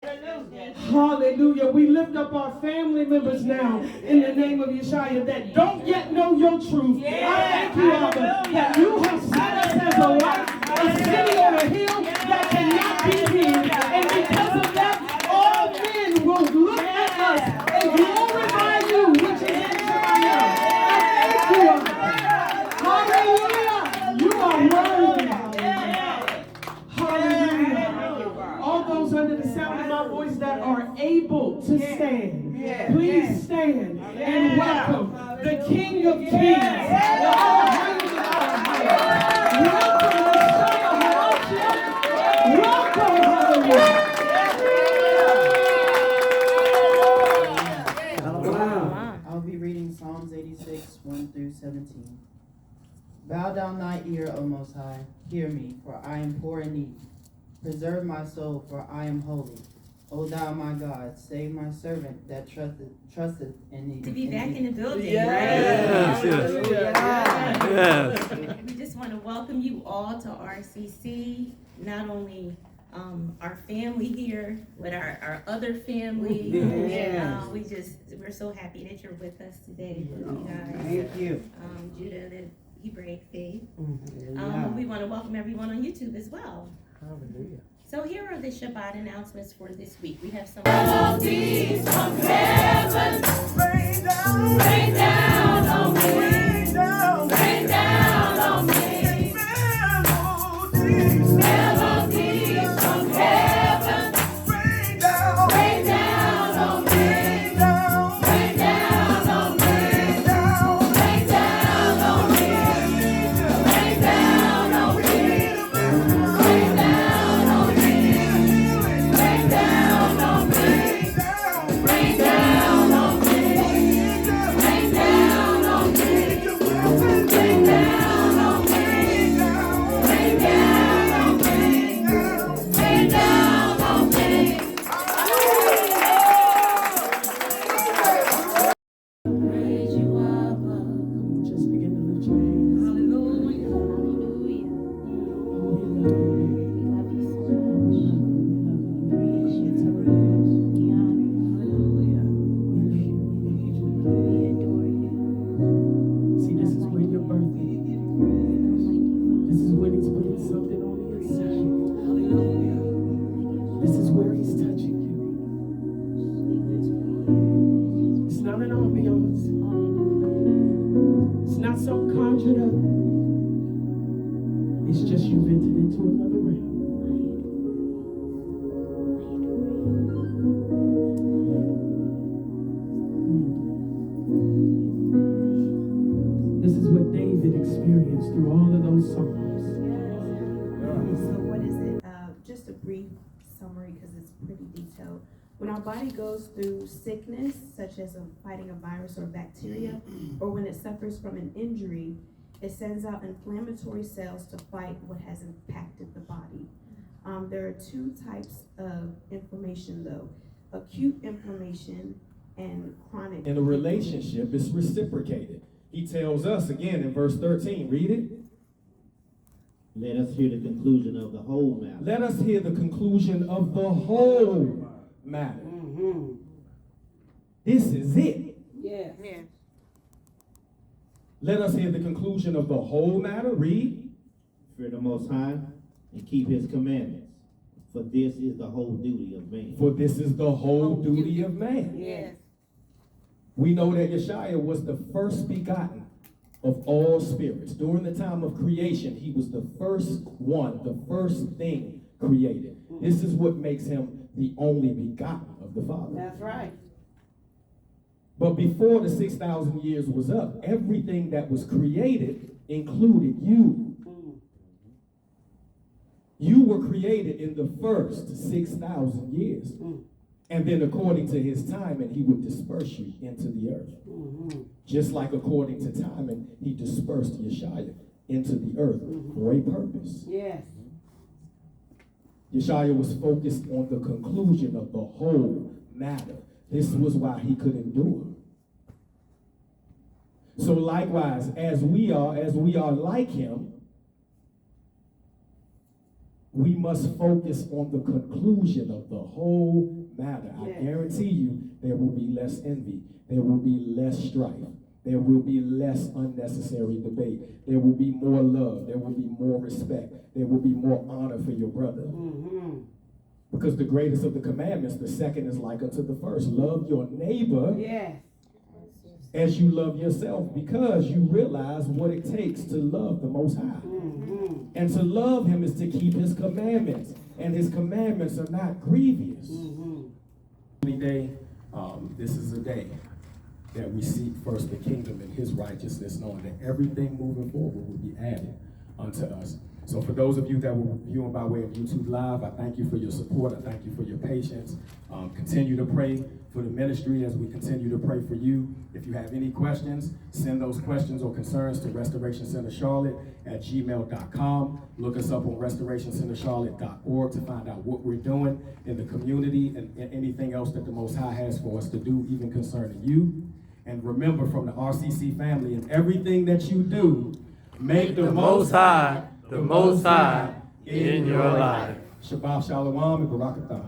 Hallelujah. We lift up our family members now in the name of Yeshua that don't yet know your truth. I thank you, Abba, that you have set us as a light, a city on a hill that cannot be hid. And because of that, all men will look at us and glorify you, which is in Shemaiah. I thank you, Abba. Hallelujah. You are worthy. Hallelujah. All those under the sound of my voice that are able to stand, please stand and welcome the King of Kings, the Almighty God. Welcome the Son of Welcome, hallelujah. I'll be reading Psalms 86, 1 through 17. Bow down thy ear, O Most High. Hear me, for I am poor in need. Preserve my soul, for I am holy. O thou my God, save my servant that trusteth in thee. To be back in the building, Yes. right? We just want to welcome you all to RCC. Not only our family here, but our other family. Yes. We're so happy that you're with us today. You guys. Thank you. Judah, the Hebraic faith. Yeah. We want to welcome everyone on YouTube as well. Hallelujah. So here are the Shabbat announcements for this week. We have some Melodies from heaven, rain down, rain down on me, rain down, rain down on me. Melodies from heaven, rain down, rain down on me, rain down, rain down on me, rain down, rain down on me, rain down on me, rain down on me. Rain down on me, rain down on me, rain down on me, rain down on me, rain down on me, rain down on me. Praise you, Abba. Just begin to lift your hands. Hallelujah. Hallelujah. We love you so much. Praise you. We honor you. Hallelujah. We adore you. See, this is where you're birthing. This is when he's putting something on the inside. This is where he's touching you. It's not an ambiance. It's not so conjured up. It's just you've entered into another realm. This is what David experienced through all of those songs. So what is it? Just a brief summary because it's pretty detailed. When our body goes through sickness, such as fighting a virus or bacteria, or when it suffers from an injury, it sends out inflammatory cells to fight what has impacted the body. There are two types of inflammation though, acute inflammation and chronic. In a relationship, it's reciprocated. He tells us again in verse 13, read it. Let us hear the conclusion of the whole matter. Let us hear the conclusion of the whole matter. This is it. Yes. Let us hear the conclusion of the whole matter. Read. Fear the Most High and keep his commandments. For this is the whole duty of man. For this is the whole duty of man. Yes. We know that Yeshua was the first begotten of all spirits. During the time of creation, he was the first one, the first thing created. This is what makes him the only begotten of the Father. That's right. But before the 6,000 years was up, everything that was created included you. You were created in the first 6,000 years. And then according to his timing, he would disperse you into the earth. Just like according to timing, he dispersed Yeshua into the earth for a purpose. Yes. Yeshua was focused on the conclusion of the whole matter. This was why he could endure. So likewise, as we are like him, we must focus on the conclusion of the whole matter. I Yes. guarantee you there will be less envy. There will be less strife. There will be less unnecessary debate. There will be more love. There will be more respect. There will be more honor for your brother. Mm-hmm. Because the greatest of the commandments, the second is like unto the first. Love your neighbor Yes. as you love yourself, because you realize what it takes to love the Most High. Mm-hmm. And to love him is to keep his commandments. And his commandments are not grievous. Mm-hmm. Day, this is a day that we seek first the kingdom and his righteousness, knowing that everything moving forward will be added unto us. So for those of you that were viewing by way of YouTube Live, I thank you for your support. I thank you for your patience. Continue to pray for the ministry as we continue to pray for you. If you have any questions, send those questions or concerns to Restoration Center Charlotte at gmail.com. Look us up on restorationcentercharlotte.org to find out what we're doing in the community and anything else that the Most High has for us to do, even concerning you. And remember, from the RCC family, in everything that you do, make the Most High in your life. Shabbat Shalom and Barakatah.